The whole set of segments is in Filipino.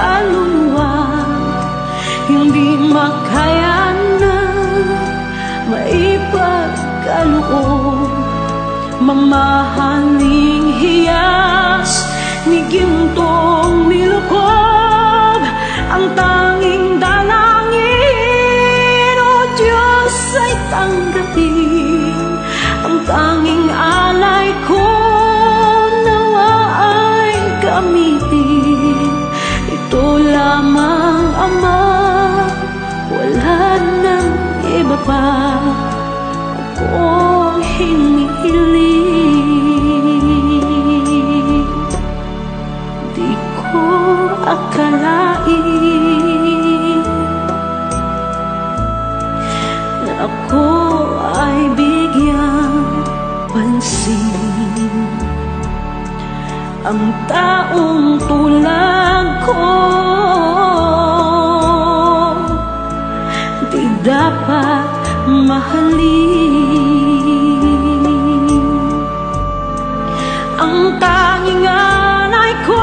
kaluluwa, hindi makaya na maipagkaloob. Mamahaling hiyas ni gintong nilukob, ang tanging dalangin, o Diyos, ay tanggapin. Ang tanging alay ko nawa ay gamitin. Ito lamang, Ama, wala nang iba pa akong hinihiling. Di ko akalain na ako ay bigyang pansin. Ang taong tulad ko di dapat mahalin. Ang tanging alay ko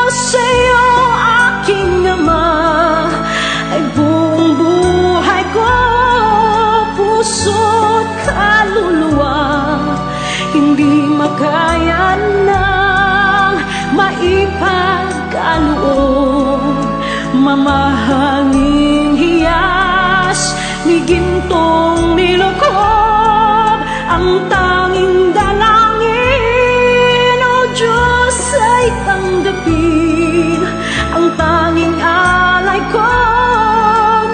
sa'yo, aking Ama, ay buong buhay ko, puso't kaluluwa. Hindi makaya nang maipagkaloob. Mamahaling hiyas ni gintong nilukob, ang tanging dalangin, o Diyos, ay tanggapin. Ang tanging alay ko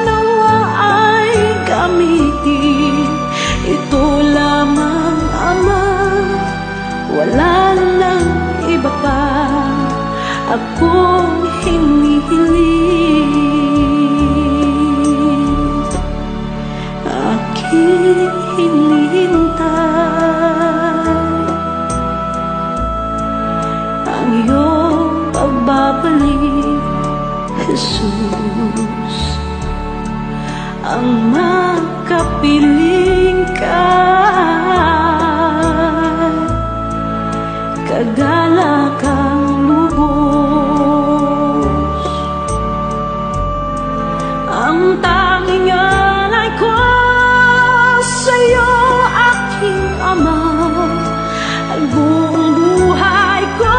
nawa ay gamitin. Ito lamang, Ama, wala nang iba pa akong hinihiling. Aking hinihintay ang iyong pagbabalik, Jesus. Ang makapiling ka, kagalakang lubos. Ang tanging alay ko sa'yo, aking Ama, ay buong buhay ko,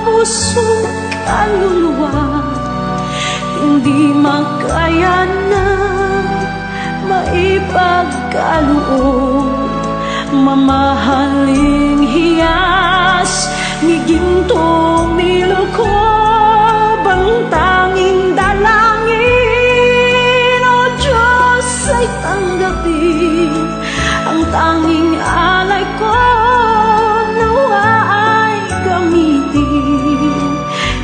puso, kaluluwa. Hindi makaya na maipagkaloob. Mamahaling hiyas ni gintong nilukob, ang tanging dalangin, o Diyos, ay tanggapin. Ang tanging alay ko nawa ay gamitin.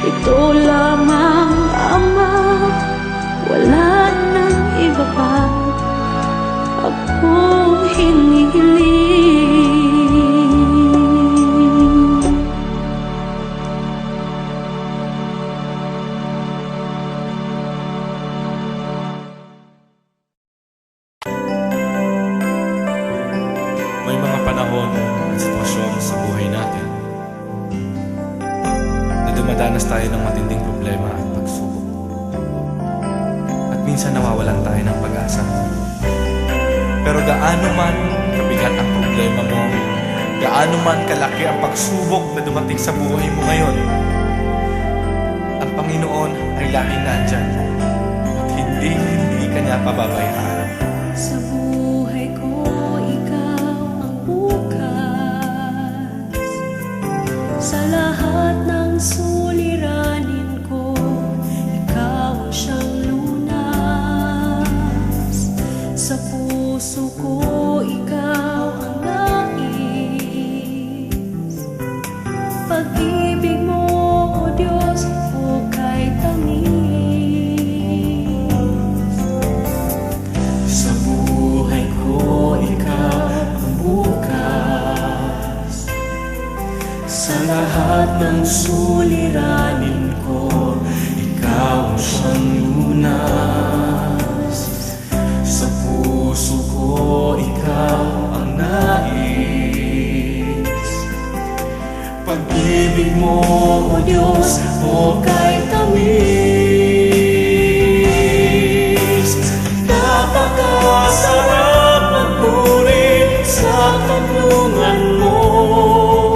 Ito lamang, Ama, wala nang iba pa akong hinihiling. May mga panahon at sitwasyon sa buhay natin na dumadanas tayo ng matinding problema at pagsubok. At minsan nawawalan tayo ng pag-asa. Pero gaano man kabigat ang problema mo, gaano man kalaki ang pagsubok na dumating sa buhay mo ngayon, ang Panginoon ay laging nandyan at hindi ka niya pababayaan. Sa buhay ko, ikaw ang bukas. Sa lahat ng suliranin ko, ikaw ang siyang lunas. Sa puso ko, ikaw ang nais. Pag-ibig mo, O Diyos, hukay tamis. Sa buhay ko, ikaw ang bukas. Sa lahat ng suliranin ko, ikaw ang siyang lunas. Sa puso ko, ikaw ang nais. Pag-ibig mo, O Diyos, o kay tamis. Napakasarap magpuri sa kanlungan mo.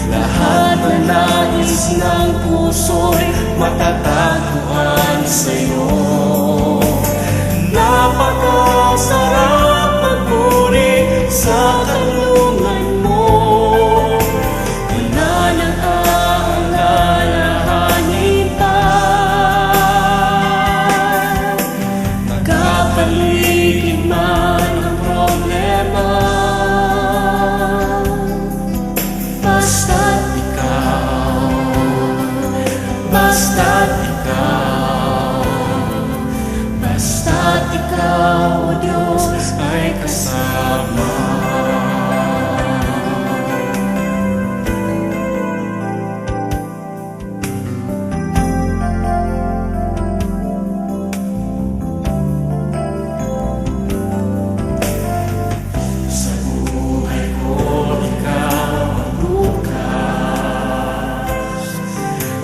Lahat na nais ng puso'y matatagpuan sa'yo. Napakasarap magpuri sa kanlungan mo. Wala nang aalalahanin pa. Nagkapaligid man ang problema, basta't ikaw, basta't ikaw, basta't ikaw, O Diyos, ay kasama. Sa buhay ko, ikaw ang bukas.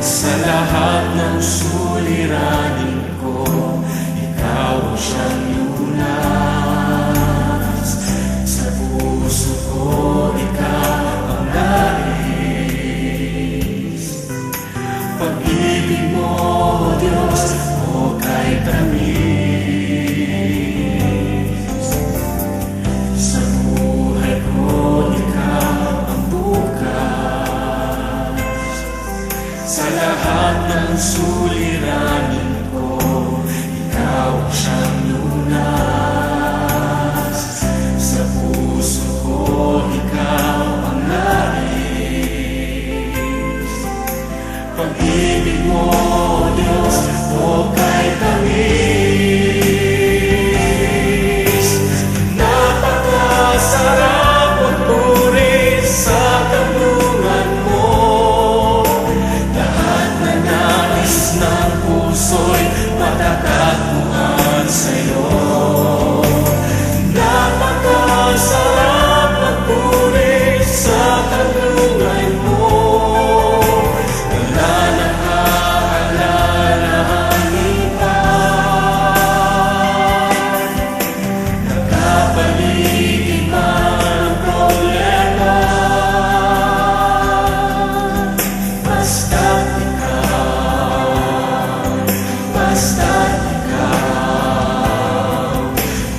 Sa lahat ng suliranin ko, ikaw ang siyang lunas. Sa puso ko, ikaw ang nais. Pag-ibig mo, O Diyos, o kay tamis. Sa buhay ko, ikaw ang bukas. Sa lahat ng suliranin ko, ikaw ang siyang lunas. Sa puso ko, ikaw ang nais. Pag-ibig mo, O Diyos, o kay tamis. Napakasarap magpuri sa kanlungan mo. Lahat na nais ng puso'y matatagpuan sa'yo. Napakasarap magpuri sa kanlungan mo. Wala nang aalalahanin pa. Nagkapaligid man ang problema, basta't ikaw, basta't ikaw,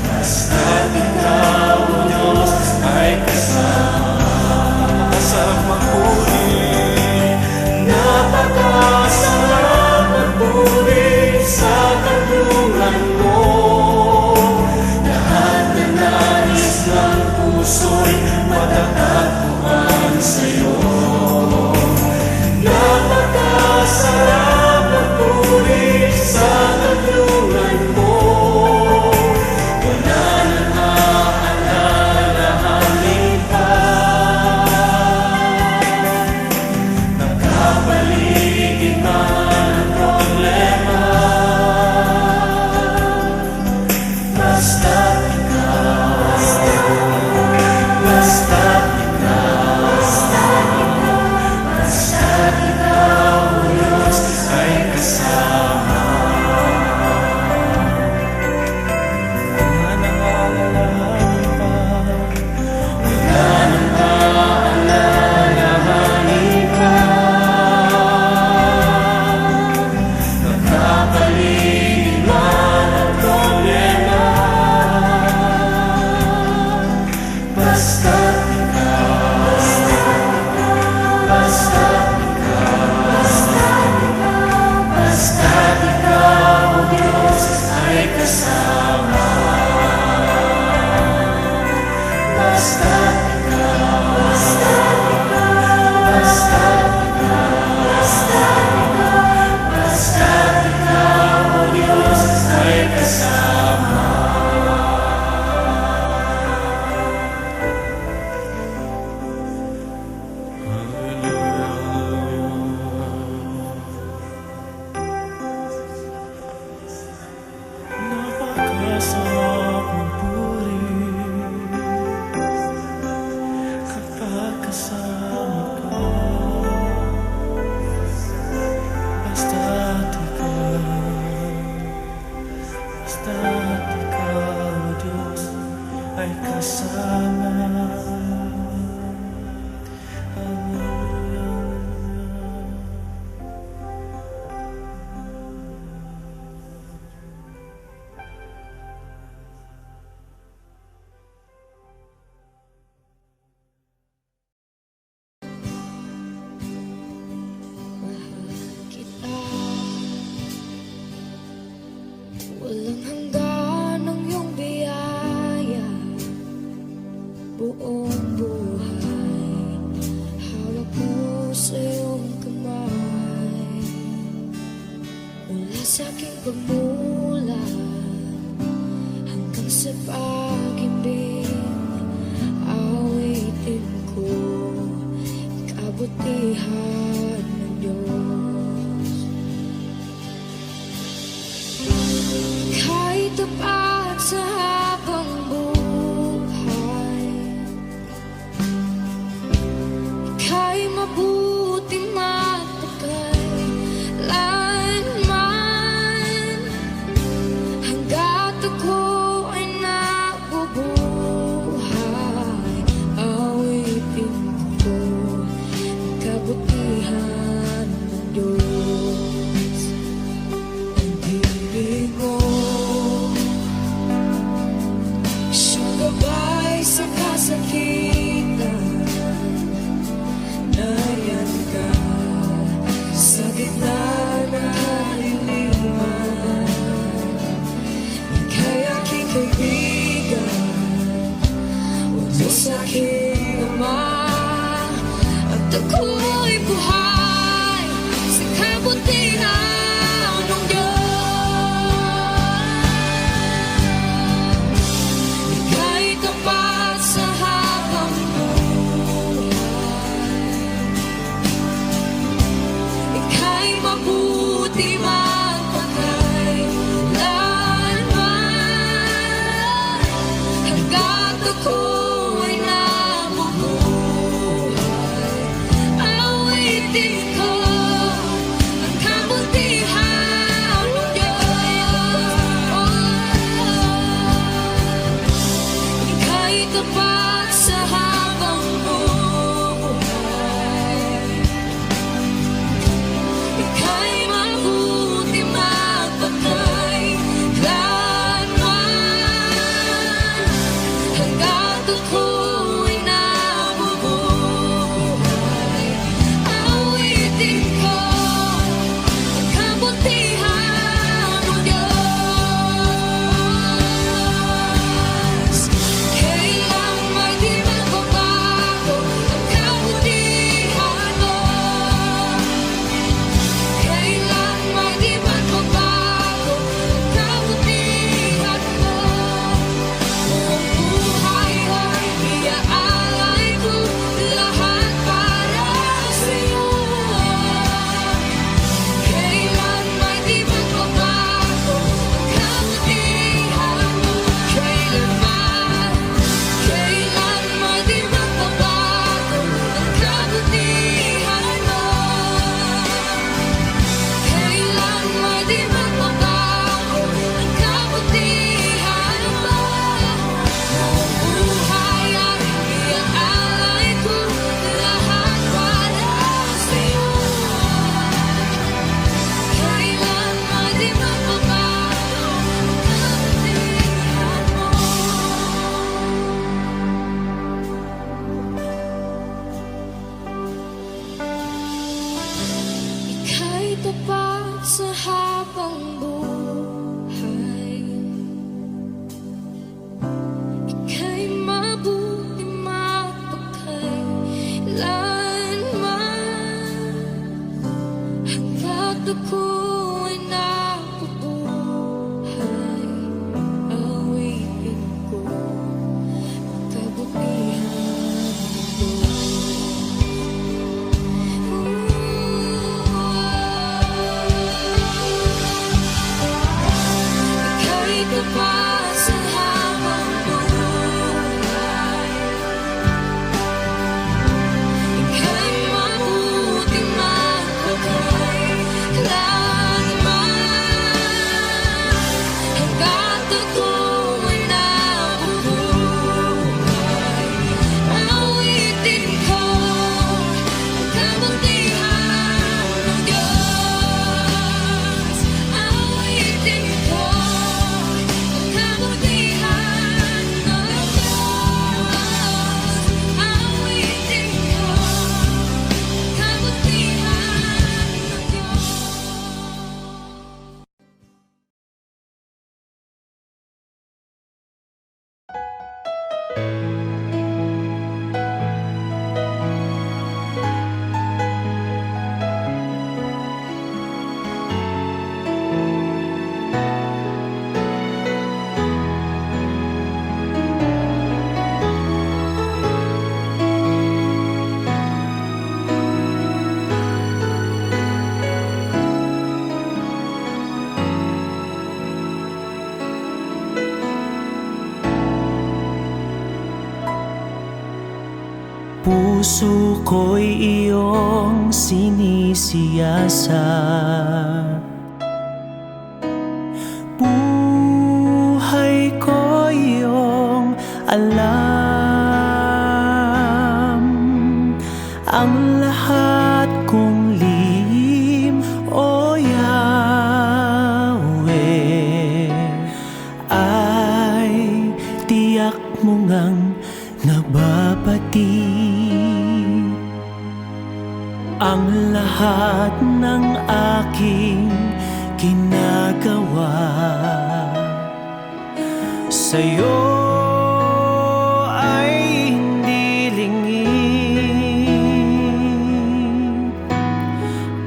basta't ikaw, O Diyos, ay kasama sa magpuri. Napakasarap magpuri sa kanlungan mo. Lahat na nais ng puso'y matatagpuan sa'yo. Napakasarap magpuri sa kanlungan mo. Wala nang aalalahanin pa. Nagkapaligid man ang problema, basta't ikaw, basta't ikaw, basta't ikaw, O Diyos, ay kasama. Wala nang aalalahanin pa. Wala nang aalalahanin pa. Nagkapaligid man ang problema, basta't ikaw, basta't ikaw, basta't ikaw, O Diyos, ay kasama. Basta't ikaw, basta't ikaw, basta't ikaw, O Diyos, ay kasama. Napakasarap magpuri kapag kasama ka. sa aking pagmulat hanggang sa pag-ibig. Awitin ko kabutihan ng Diyos. Kahit tapat sa habang buhay, ika'y mabuti magpakailanman. Hanggat ako ay nabubuhay, awitin ko ang kabutihan ng Diyos. Ang ibig mo, siyang gabay sa kasakitan. Nayan ka sa gitna ng kaliliman. Ika'y aking kaibigan, Diyos aking Ama. At ako'y buhay sa kabutihan ng Diyos. Ika'y tapat sa habang buhay, ika'y mabuti magpakailanman. Hanggat ako ay nabubuhay, awitin ko ang kabutihan ng Diyos. Ika'y tapat sa habang buhay, ika'y mabuti magpakailanman. Hanggat ako ay nabubuhay, awitin ko ang kabutihan ng Diyos. Kailan may di magbabago ang kabutihan mo. Kailan may di magbabago ang kabutihan mo. Buong buhay ay iaalay ko lahat para sa'yo. Kailan may di magbabago ang kabutihan mo. Kailan may di magbabago ang kabutihan mo. Kailan may di magbabago ang kabutihan mo. Buong buhay ay iaalay ko lahat para sa'yo. Kailan may di magbabago ang kabutihan mo. Ika'y tapat sa habang buhay, ika'y mabuti magpakailanman. Hanggat ako ay nabubuhay, awitin ko ang kabutihan ng Diyos. Ika'y tapat sa habang buhay, ika'y mabuti magpakailanman. Puso ko'y iyong sinisiyasat. Buhay ko iyong alam. Ang lahat kong lihim, O Yahweh, ay tiyak mo ngang nababati. Ang lahat ng aking ginagawa sa'yo ay hindi lingid.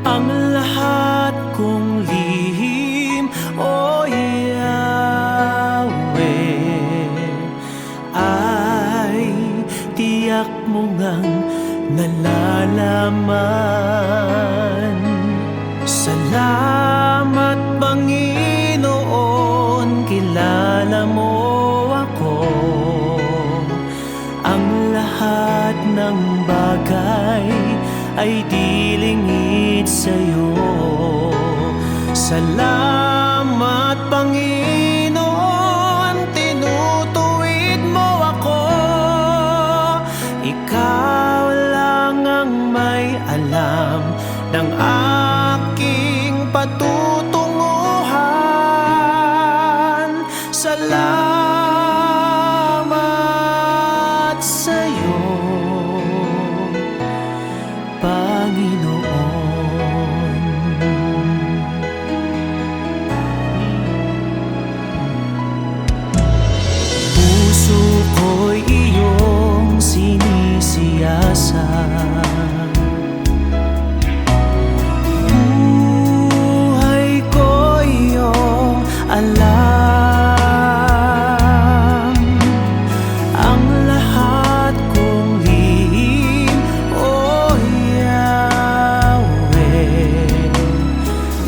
Ang lahat kong lihim, O Yahweh, ay tiyak mo ngang nalalaman. Salamat, Panginoon, kilala mo ako. Ang lahat ng bagay ay di lingid sa'yo. Salamat, Panginoon, tinutuwid mo ako. Ikaw lang ang may alam ng aking patutunguhan. Salamat sa'yo, Panginoon. Puso ko'y iyong sinisiyasat. Buhay ko iyong alam. Ang lahat kong lihim, O Yahweh,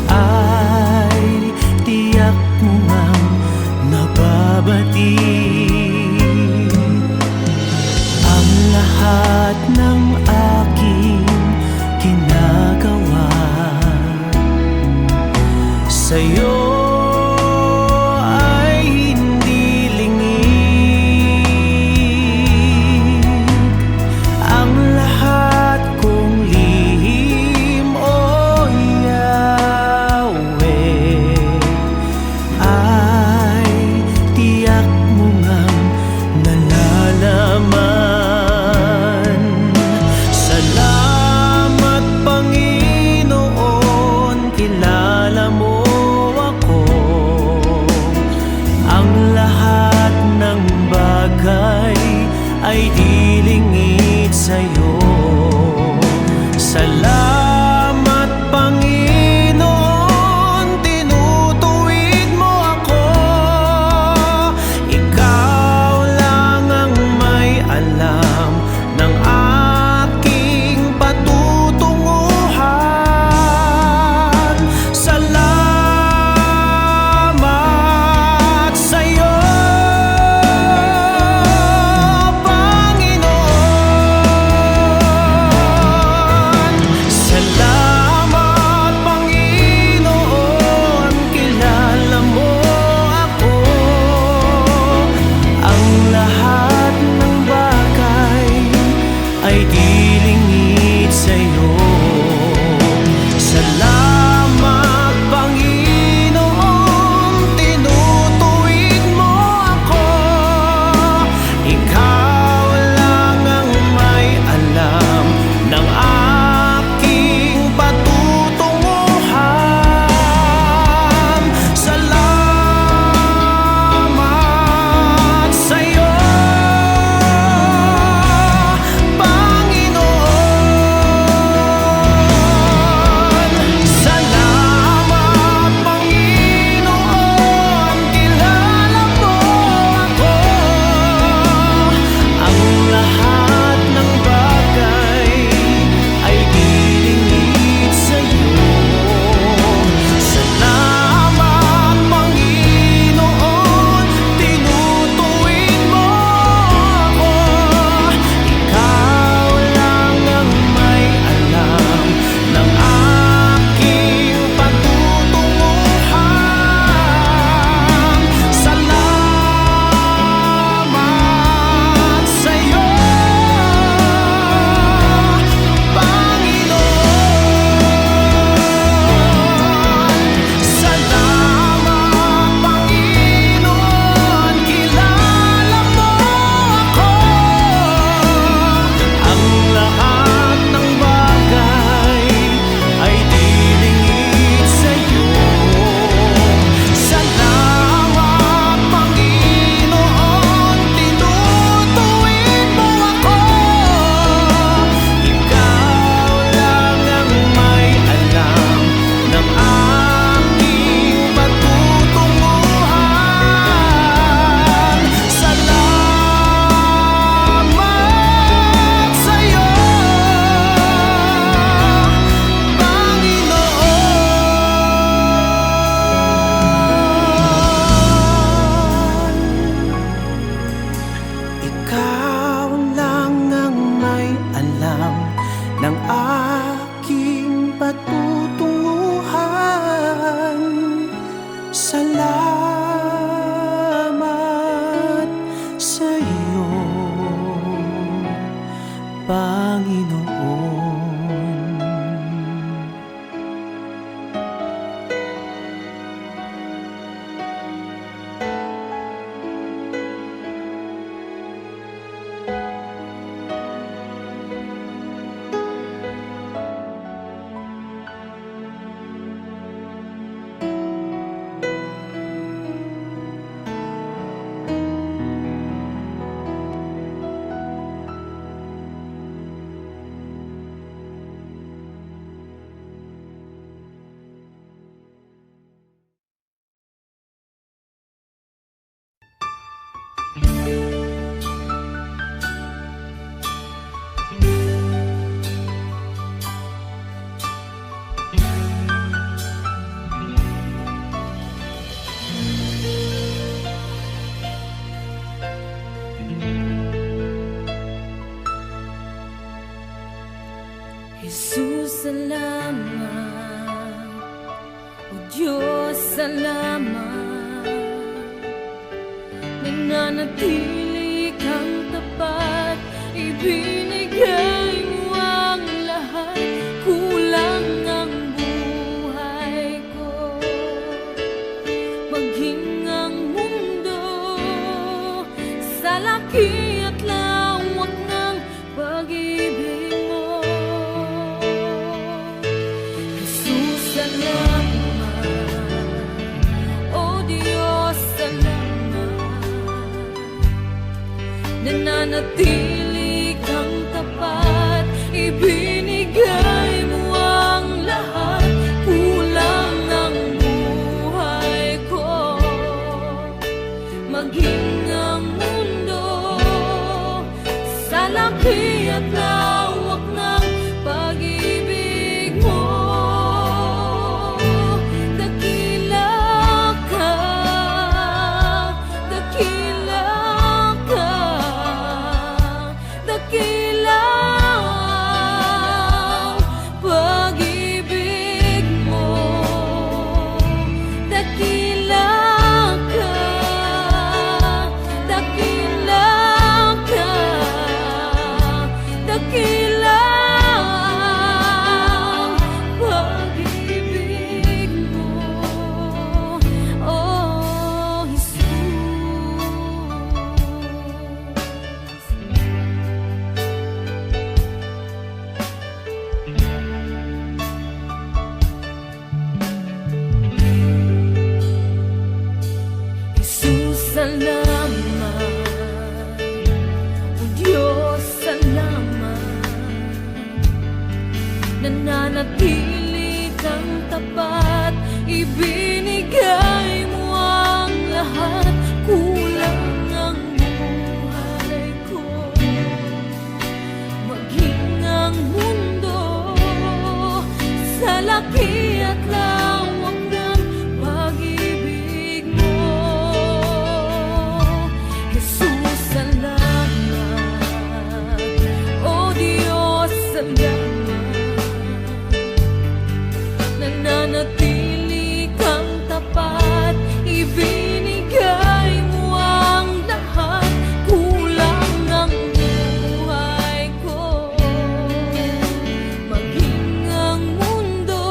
ay tiyak mo ngang nababati. Ang lahat ng aking ginagawa sa'yo ay hindi lingid. Ang lahat kong lihim, O Yahweh, ay tiyak mo ngang nalalaman. Salamat, Panginoon, kilala mo ako. Ang lahat ng bagay ay di lingid sa'yo. Salamat, Panginoon, tinutuwid mo ako. Ikaw lang ang may alam ng aking patutunguhan. Salamat sa'yo, Panginoon. noon. Jesus, salamat. O Diyos, salamat. Nananatili kang tapat, ibinigay mo ang lahat. Kulang ang buhay ko, maging ang mundo sa laki at lawak ng pag-ibig mo. Jesus, salamat. O Diyos, salamat. Nananatili kang tapat, ibinigay mo ang lahat. Kulang ang buhay ko, maging ang mundo sa laki at lawak ng pag-ibig mo. Dakila ka, dakila ka, dakila ang pag-ibig mo. Dakila ka, dakila ka, dakila ang pag-ibig mo. Oh, Jesus. Jesus, salamat. O Diyos, salamat. Nananatili kang tapat, ibinigay mo ang lahat. Kulang ang buhay ko, maging ang mundo sa laki at lawak ng pag-ibig mo. Jesus, salamat. O Diyos, salamat. Nananatili kang tapat, ibinigay mo ang lahat. Kulang ang buhay ko, maging ang mundo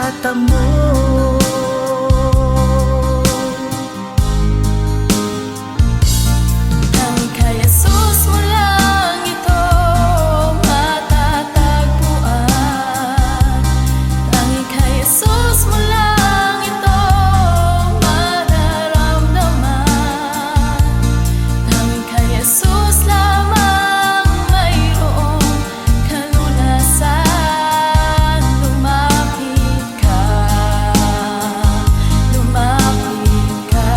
matatamo. Tanging kay Jesus mo lang ito matatagpuan. Tanging kay Jesus mo lang ito mararamdaman. Tanging kay Jesus lamang mayroong kalunasan. Lumapit ka, lumapit ka.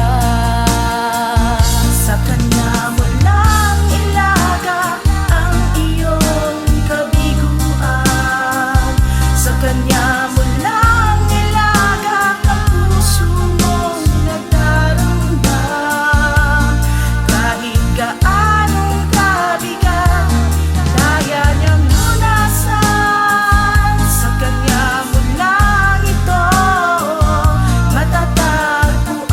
Sa Kanya mo lang ilaga ang iyong kabiguan. Sa Kanya mo lang ilaga ang puso mong nagdaramdam. Kahit gaanong kabigat, kaya niyang lunasan. Sa Kanya mo lang ito matatagpuan.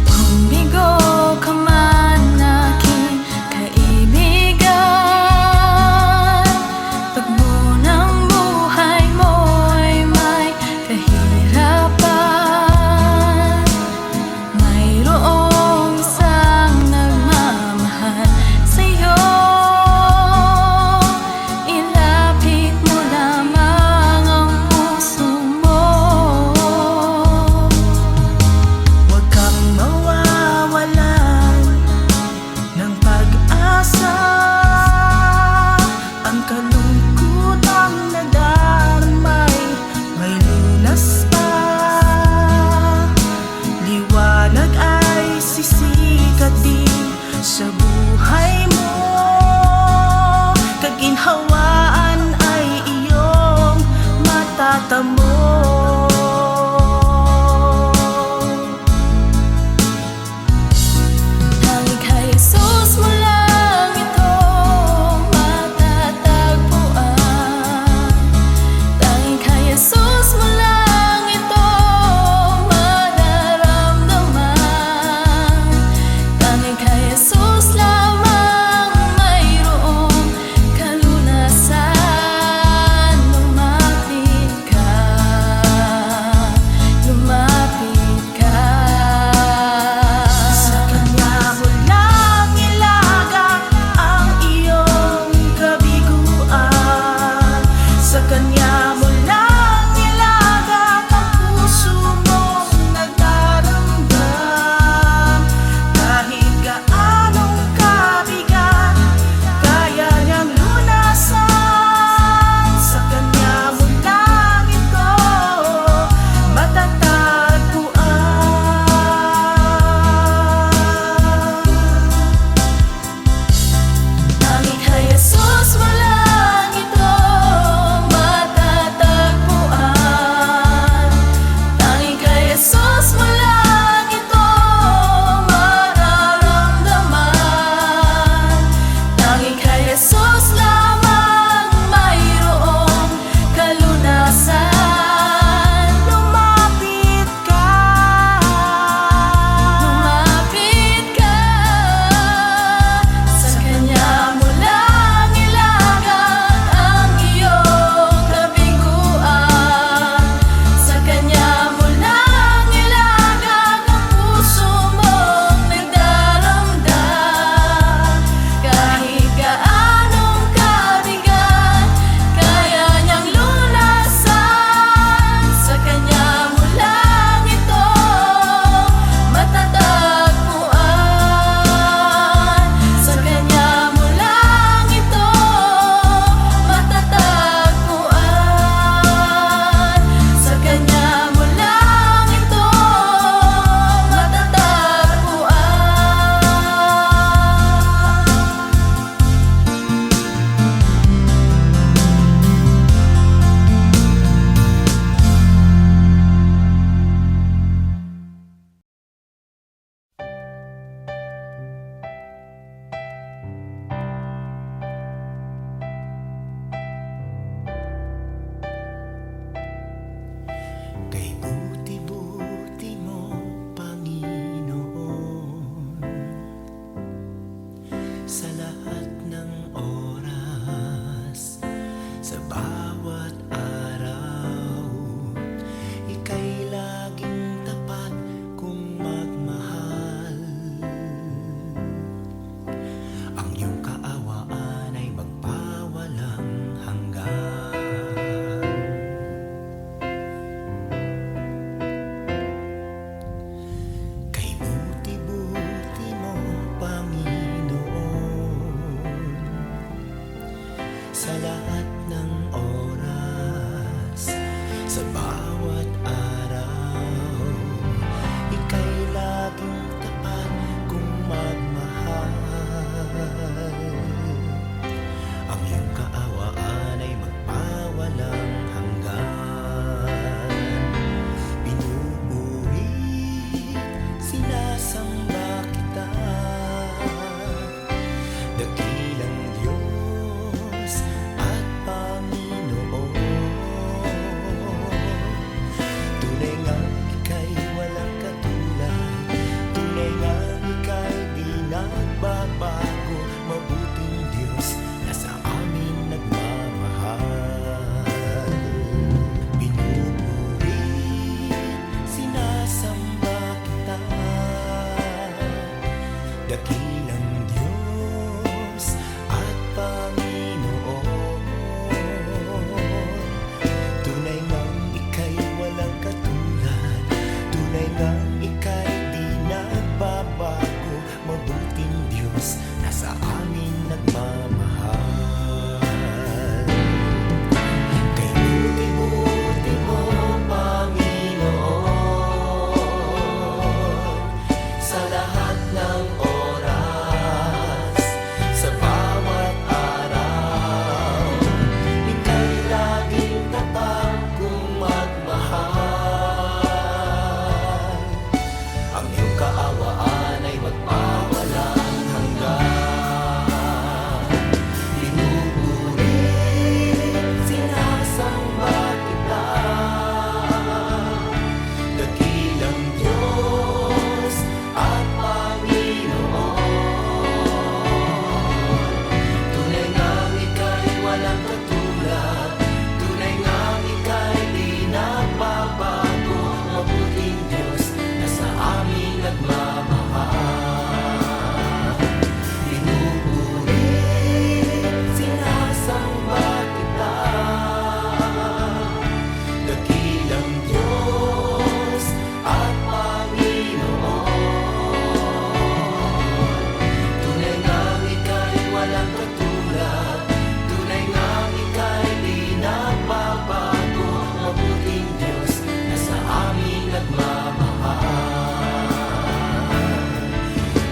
Kung bigo ka man aking kaibigan, pagbo ng buhay mo'y may kahirapan, mayroong isang nagmamahal sa'yo. Ilapit mo lamang ang puso mo. Huwag kang mawawalan ng pag-asa. Ang kalungkutang nadarmay may lunas pa. Liwanag ay sisikat din sa buhay mo. Kaginhawaan ay iyong matatamo. Tanging kay Jesus mo lang ito matatagpuan. Tanging kay Jesus mo lang ito mararamdaman. Tanging kay Jesus lamang mayroong kalunasan. Lumapit ka, sa lahat ng oras, sa bawat araw. Ika'y laging tapat kung magmahal. Ang iyong kaawaan ay magpawalang hanggan. Pinupuri, sinasamba kita, dakilang Diyos at Panginoon. Tunay ngang ika'y walang katulad, tunay ngang ika'y di nagbabago. Mabuting Diyos na sa amin nagmamahal. Pinupuri, sinasamba kita, dakilang Diyos at Panginoon. Tunay ngang ika'y walang katulad, tunay ngang ika'y di nagbabago. Mabuting Diyos na sa amin nagmamahal. Kay buti-buti mo, Panginoon, sa lahat ng oras, sa bawat araw. Ika'y laging tapat kung magmahal. Ang iyong kaawaan ay magpawalang hanggan. Pinupuri, sinasamba kita, dakilang Diyos at Panginoon. Tunay ngang ika'y walang katulad, tunay ngang ika'y di nagbabago. Mabuting Diyos na sa amin nagmamahal. Pinupuri, sinasamba kita, dakilang Diyos at Panginoon. Tunay ngang ika'y walang katulad, tunay ngang ika'y di nagbabago. Mabuting Diyos na sa amin nagmamahal.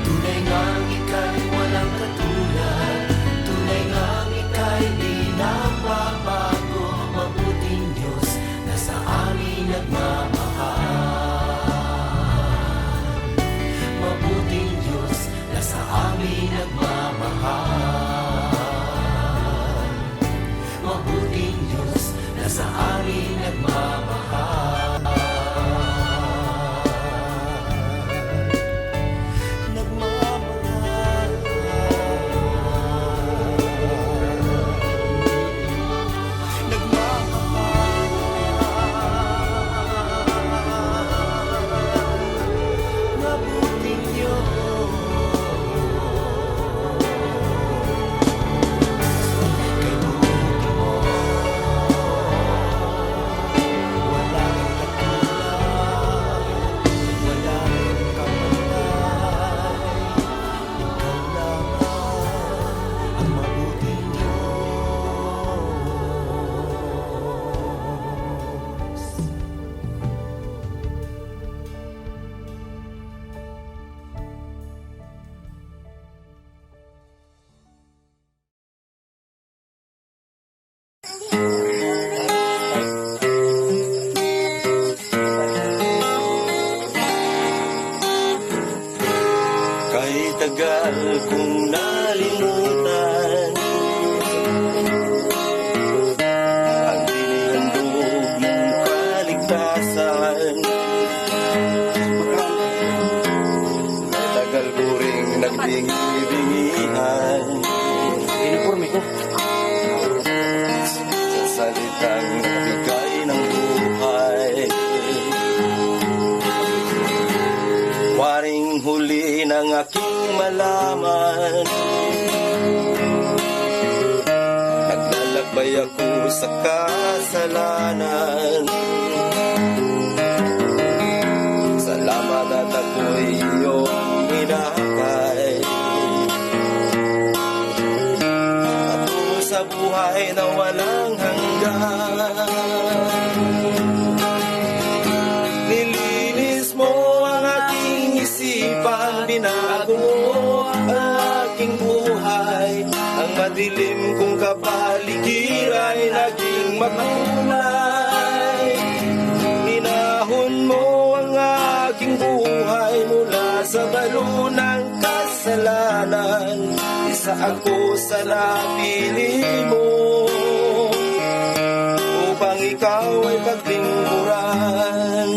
Tunay ngang ika'y walang katulad, tunay ngang ika'y di nagbabago. Mabuting Diyos na sa amin nagmamahal. Mabuting Diyos na sa amin nagmamahal. Mabuting Diyos na sa amin nagmamahal. Nagmamahal. Nagmamahal. Mabuting Diyos. Kay buti mo, wala kang katulad, wala kang kamatay. Ikaw lamang ang mabuting Diyos. Kahit tagal kong nalimutan ang dinihandog mong kaligtasan. Kahit tagal ko ring nagbingi-bingihan sa salitang nagbigay ng buhay. Waring huli ng aking malaman, naglalakbay ako sa kasalanan. Salamat at ako'y iyong hinahakay. Patungo sa sa buhay na walang hanggan. Nilinis mo ang aking isipan, binago mo ang aking buhay. Ang madilim kong kapaligiran ay naging makulay. Minahon mo ang aking buhay mula sa balo ng kasalanan. Isa ako sa napili mo upang ikaw ay paglingkuran.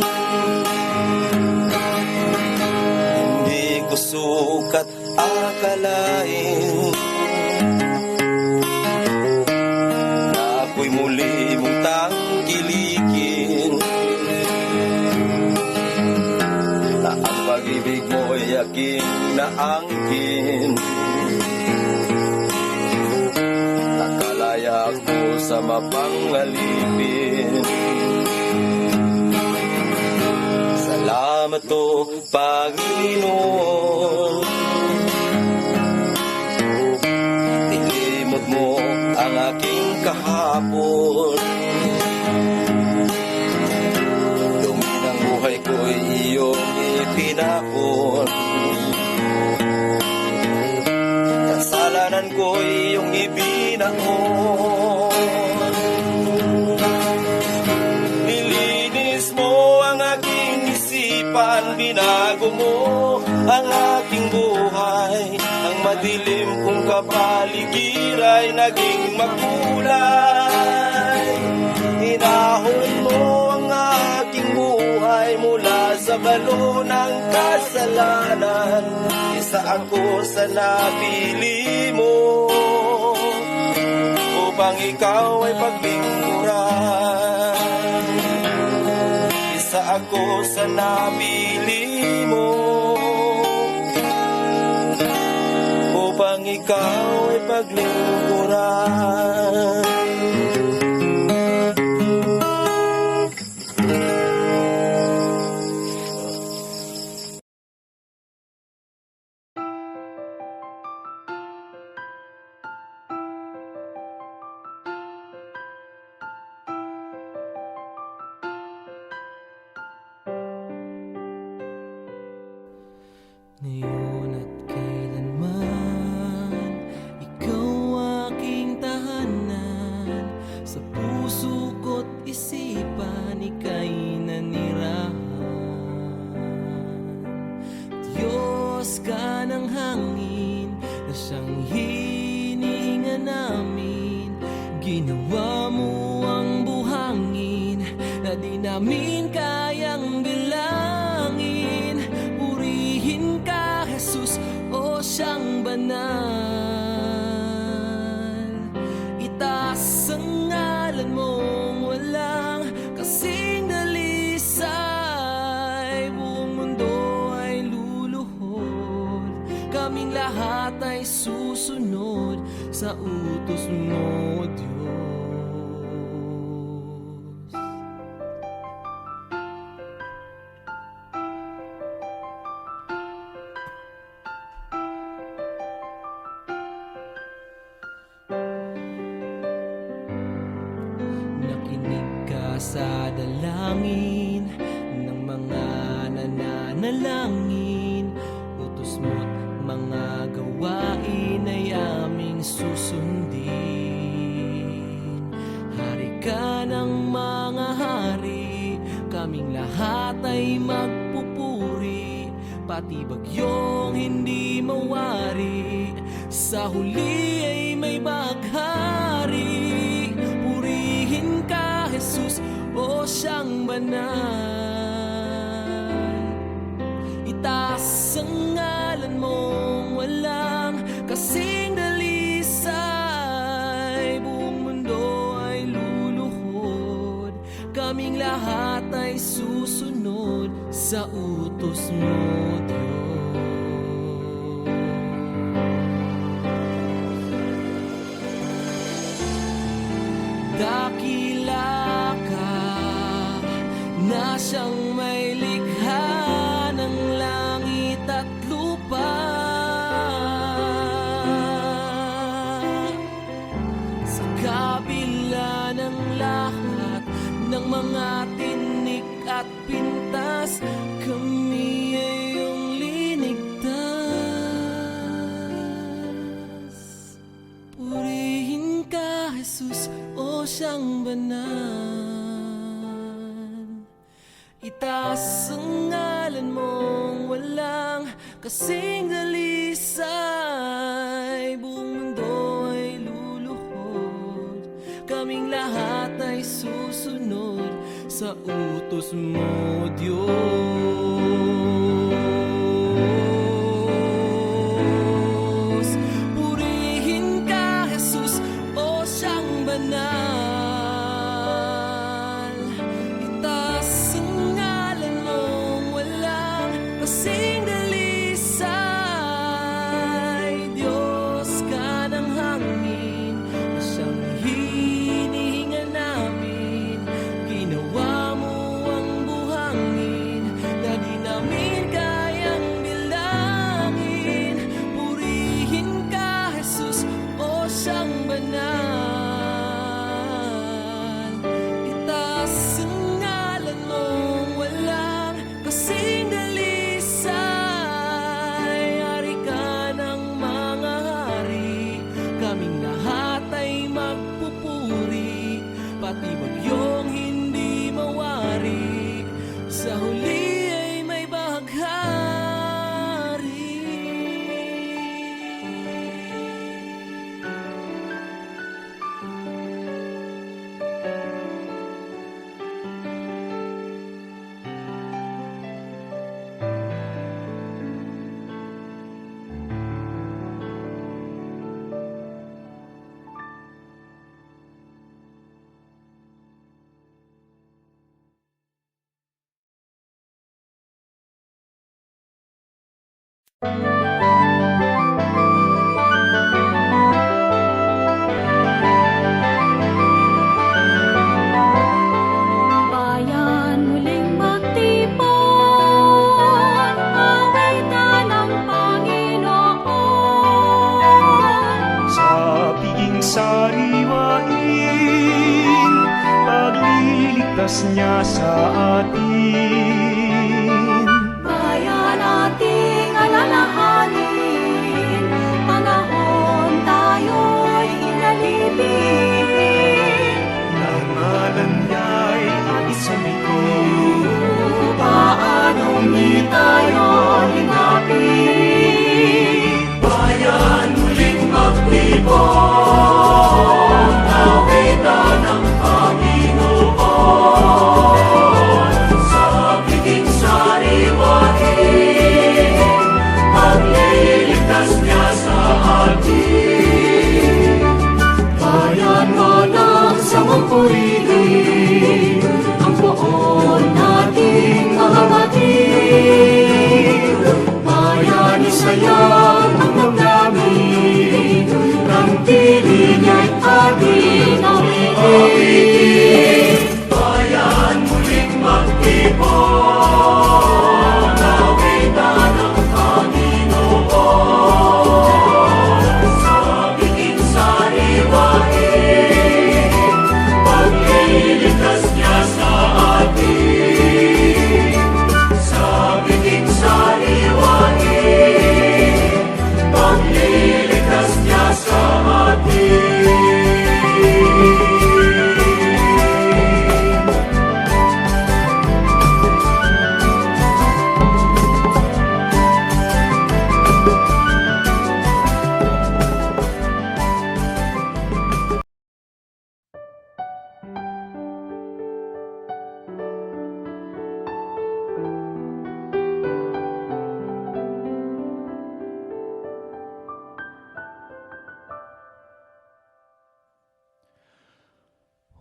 Hindi ko sukat akalain na ako'y muli mong tangkilikin, na ang pag-ibig mo'y aking naangkin. Nakalaya ako sa mapangalipin. Salamat o Panginoon, nilimot mo ang aking kahapon. Dumi ng buhay ko'y iyong ipinahon. Kasalanan ko'y iyong ibinaon. Nilinis mo ang aking isipan, binago mo ang aking buhay. Ang madilim kong kapaligiran ay naging makulay. Hinahon mo ang aking buhay mula sa balo ng kasalanan. Isa ako sa napili mo upang ikaw ay paglingkuran. Isa ako sa napili mo upang ikaw ay paglingkuran. Ngayon at kailanman, ikaw aking tahanan. Sa puso ko't isipan, ika'y nanirahan. Diyos ka ng hangin, na siyang hininga namin. Ginawa mo ang buhangin, na di namin kayang bilangin. Purihin ka, Jesus, o siyang banal. Itaas ang ngalan mong walang kasing dalisay. Buong mundo ay luluhod, kaming lahat ay susunod sa utos mo, Diyos. Nakinig ka sa dalangin ng mga nananalangin. Utos mo't mga gawain ay aming susundin. Hari ka ng mga hari, kaming lahat ay magpupuri. Pati bagyong hindi mawari, sa huli ay may baghari. Purihin ka, Jesus, o siyang banal. Itaas ang ngalan mong walang kasing dalisay. Buong mundo ay luluhod, kaming lahat ay susunod sa utos mo, Diyos. Dakila ka na siyang may likha ng langit at lupa. Sa kabila ng lahat ng mga tinik at pintas, kami ay iyong linigtas. Purihin ka, Jesus, o siyang banal. Itaas ang ngalan mong walang kasing dalisay. Buong mundo ay luluhod, kaming lahat ay susunod sa utos mo, Diyos. Purihin ka, Jesus, o siyang banal. Itaas ang ngalan mong walang kasing dalisay. Diyos ka ng hangin na siyang hinihinga namin. Ginawa mo ang buhangin na di namin kayang bilangin. Purihin ka, Jesus, o siyang banal. Itaas ang ngalan mong walang kasing dalisay. Hari ka ng mga hari, kaming lahat ay magpupuri. Pati bagyong hindi mawari, sa huli ay may bahaghari. Bayan muling magtipon, awitan ng Panginoon. Sa piging sariwain, pagliligtas niya sa atin. Bayan ating alalahanin, panahon tayo'y inalipin. Ng ngalan niya'y atis sa likod. Paanong di tayo hinapin? Bayan muling magtipon, awitan ng Panginoon. Sa piging sariwain, pagliligtas niya sa atin. Bayan mo ng samang purihin, ang poon nating mga batid. Bayan isayang ang damdamin, ng pili niya'y ating awitin. Bayan muling magtipon, awitan ng Panginoon. Sa piging sariwain, pagliligtas niya sa atin. Sa piging sariwain, pagliligtas niya sa atin.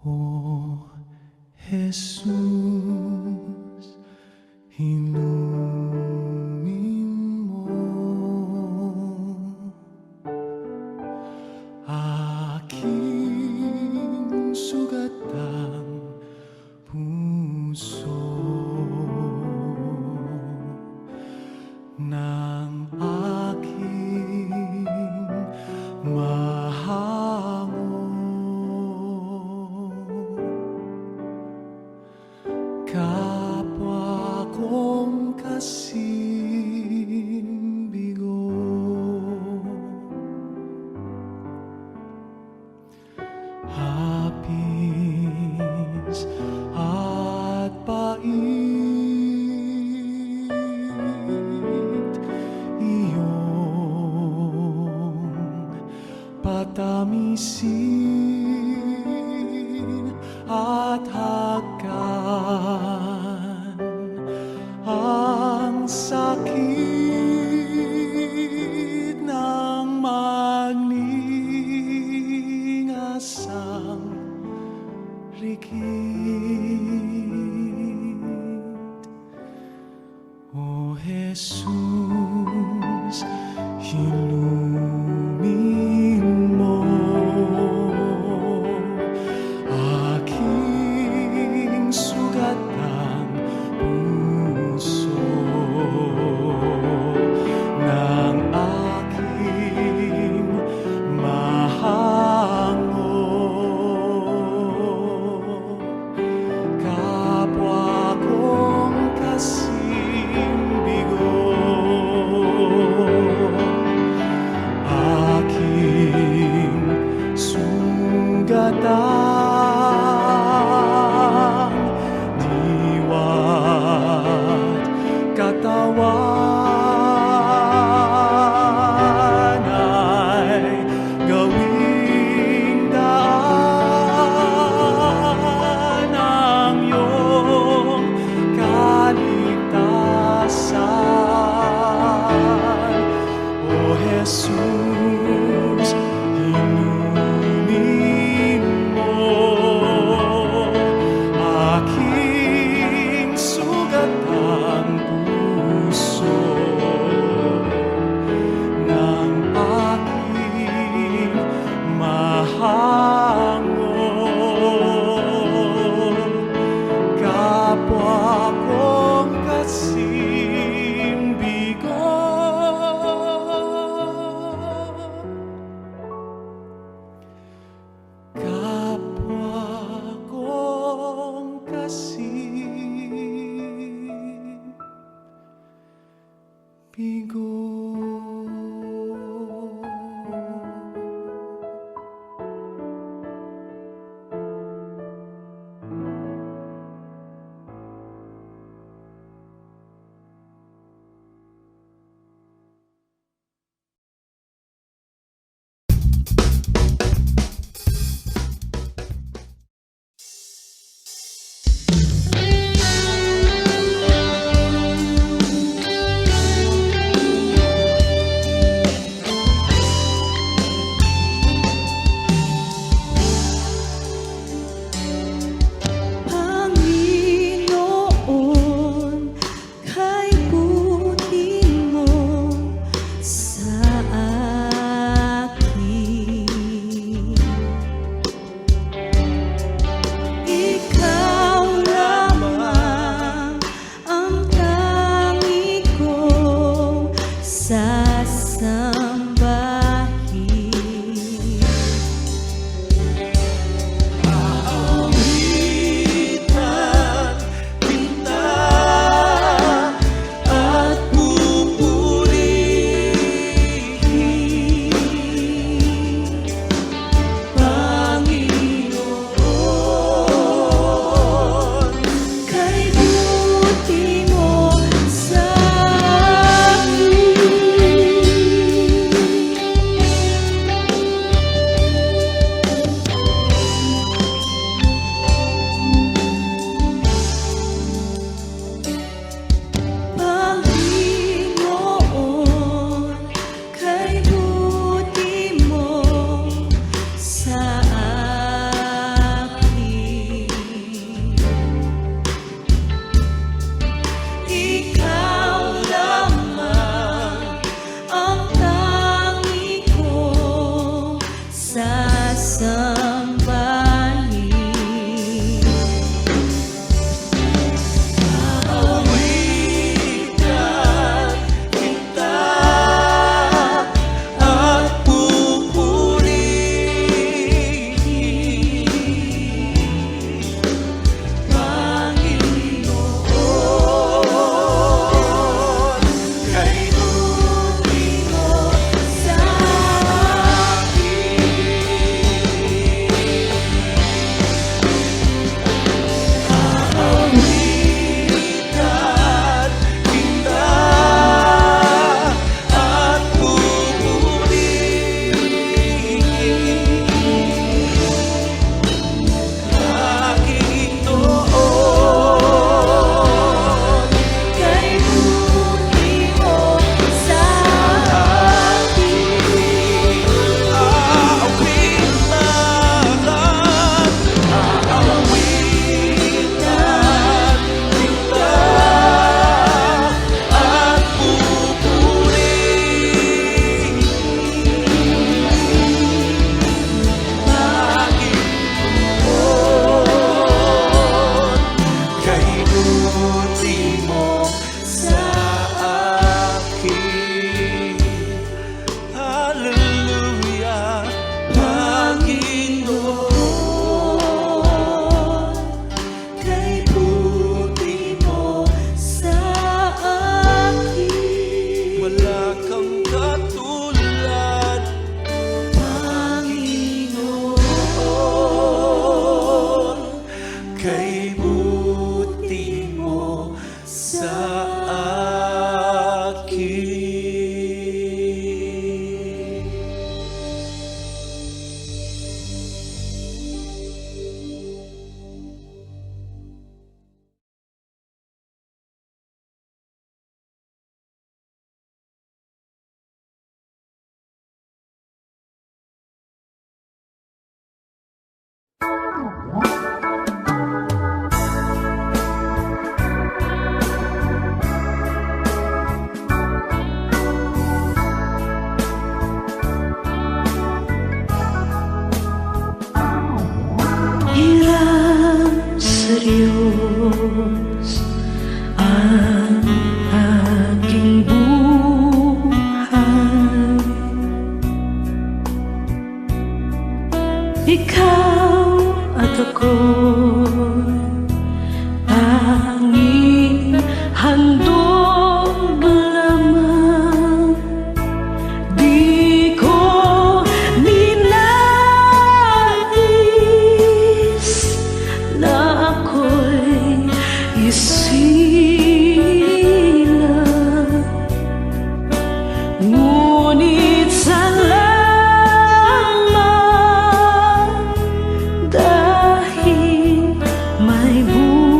O Jesus, inumin mo aking sugatang puso ng aking mahango. linisin at hagkan ang sakit ng magningasang rikit. O Jesus, hilumin mo aking sugat ng puso ng aking mahango. Kapwa kong kasing bigo, aking sugatang diwa't katawan ay gawing daan ng iyong kaligtasan. O Jesus, hinunin mo aking sugatang puso ng aking mahango. Kapwa kong kasing bigo, kapwa kong kasing bigo. Panginoon, kay buti mo sa akin. Ikaw lamang ang tangi kong sasambahin. Awitan kita at pupurihin, Panginoon, Kay buti mo sa akin. Panginoon, kay buti mo sa akin. Ikaw lamang ang tangi kong sasambahin. awitan kita at pupurihin, Panginoon, kay buti mo sa akin. Diyos ang aking buhay. Ikaw at ako'y tanging handog lamang. Di ko ninais na ako'y isilang, ngunit salamat dahil may buhay.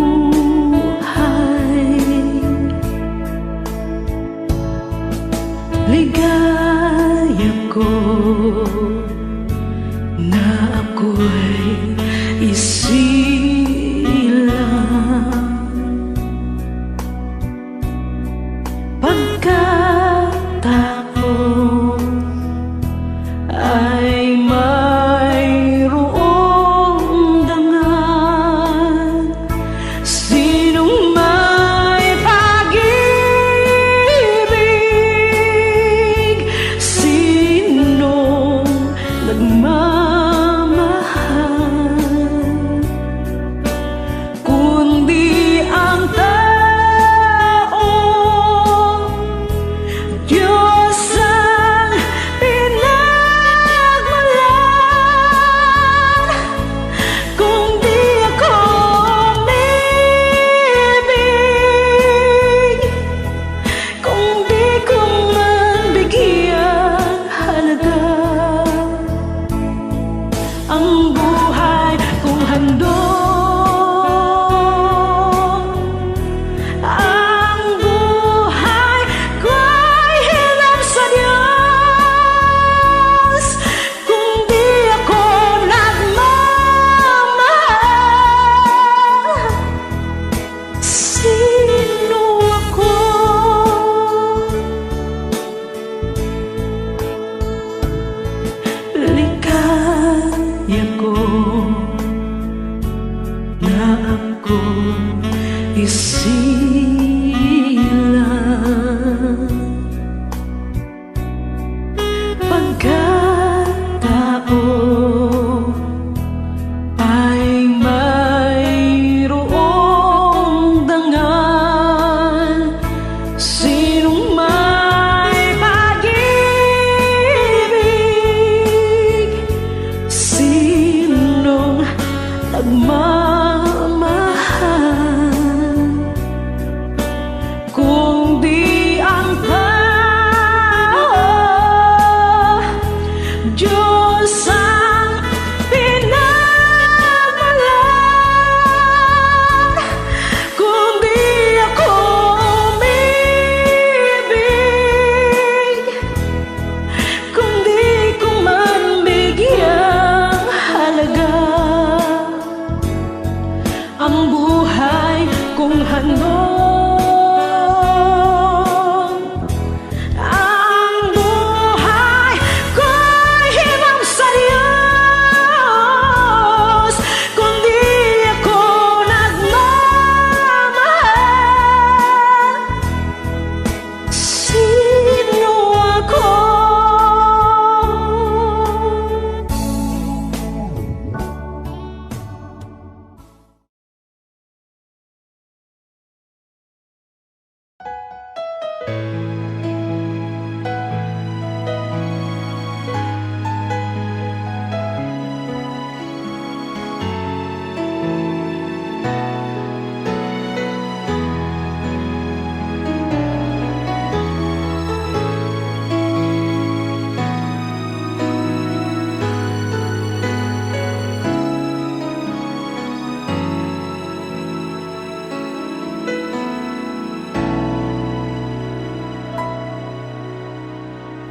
Ligaya ko na ako'y isilang, pagkatapos ay mayroong dangal. Sinong may pag-ibig, sinong nagmamahal, kundi ang tao. Diyos ang pinagmulan. Kung di ako umibig, kung di ko man bigyang halaga ang buhay kong handog, ang buhay ko'y hirap sa Diyos. Kung di ako nagmamahal, sino ako? Ligaya ko na ako isilang, pagkatao ay mayroong dangal. Sinong may pag-ibig, sinong nagmamahal, kung di ang tao. Diyos ang pinagmulan. Kung di ako umibig, kung di ko man bigyang halaga ang buhay kong handog, ang buhay ko'y hirap sa Diyos. Kung di ako nagmamahal, sino ako?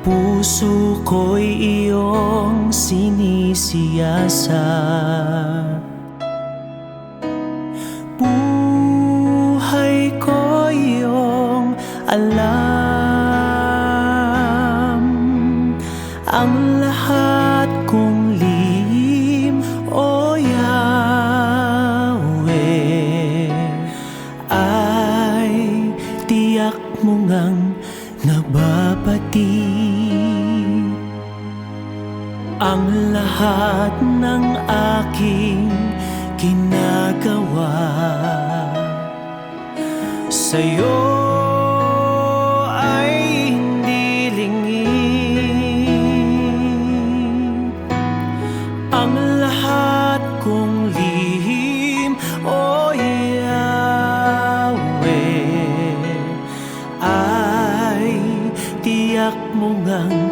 Puso ko'y iyong sinisiyasat, buhay ko iyong alam, ang lahat kong lihim, o Yahweh. lahat ng aking ginagawa sa'yo ay hindi lingid. Ang lahat kong lihim, o Yahweh, ay tiyak mo ngang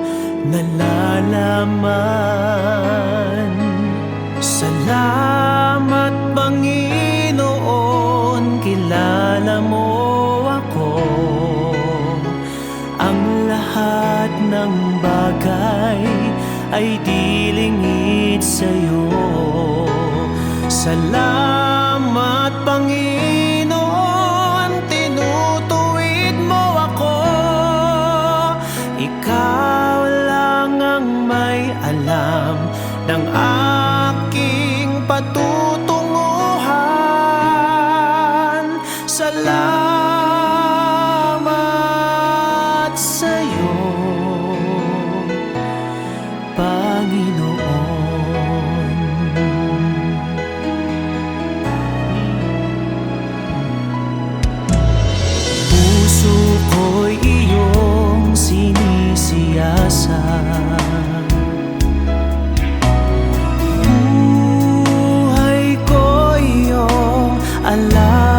nalalaman. Salamat Panginoon, kilala mo ako. Ang lahat ng bagay ay di lingid sa'yo. Salamat Panginoon, tinutuwid mo ako. Ikaw lang ang may alam ng aking patutunguhan. Salamat sa'yo, Panginoon. Puso ko'y iyong sinisiyasat, buhay ko iyong alam.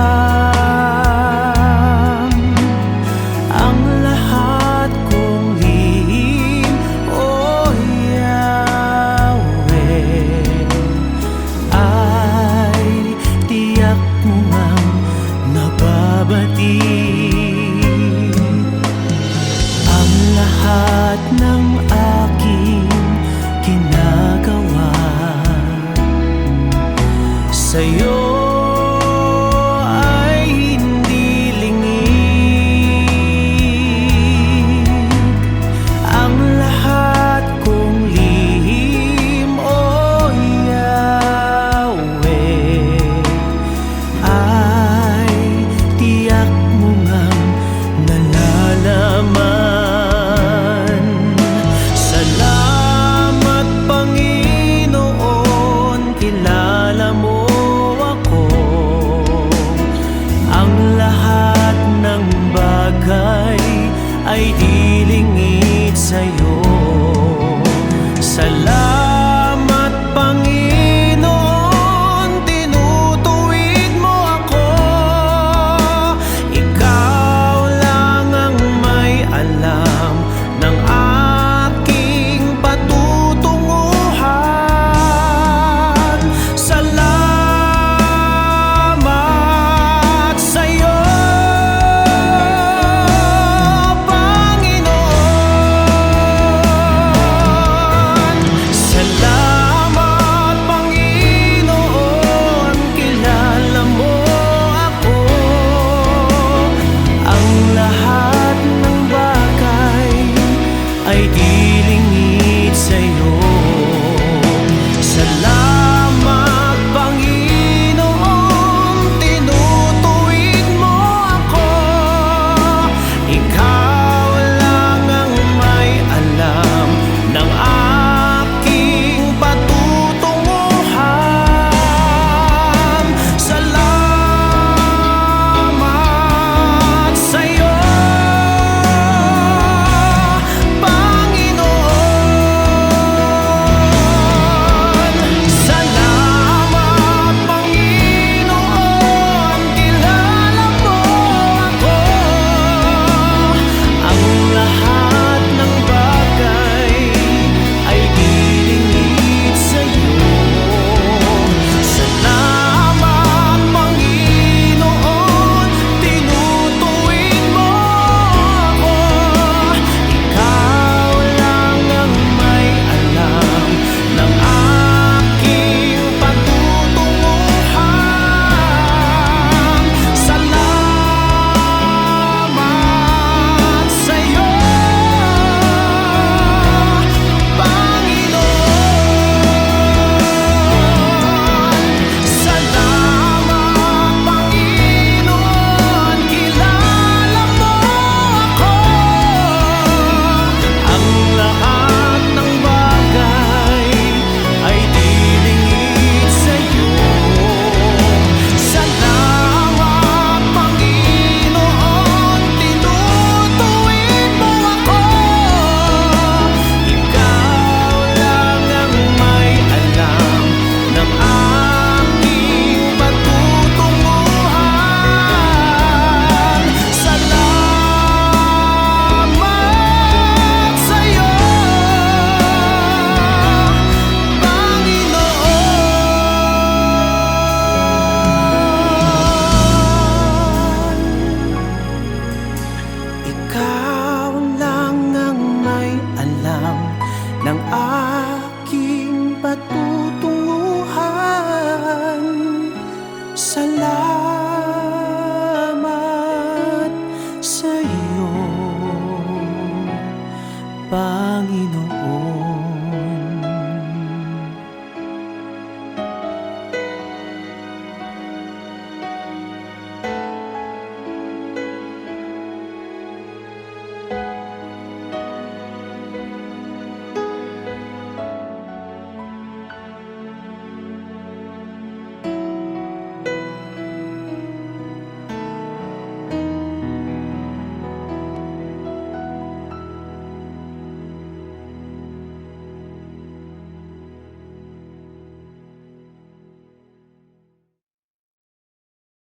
Ang lahat kong lihim, o Yahweh, ay tiyak mo ngang nababati. Ang lahat ng aking ginagawa sa'yo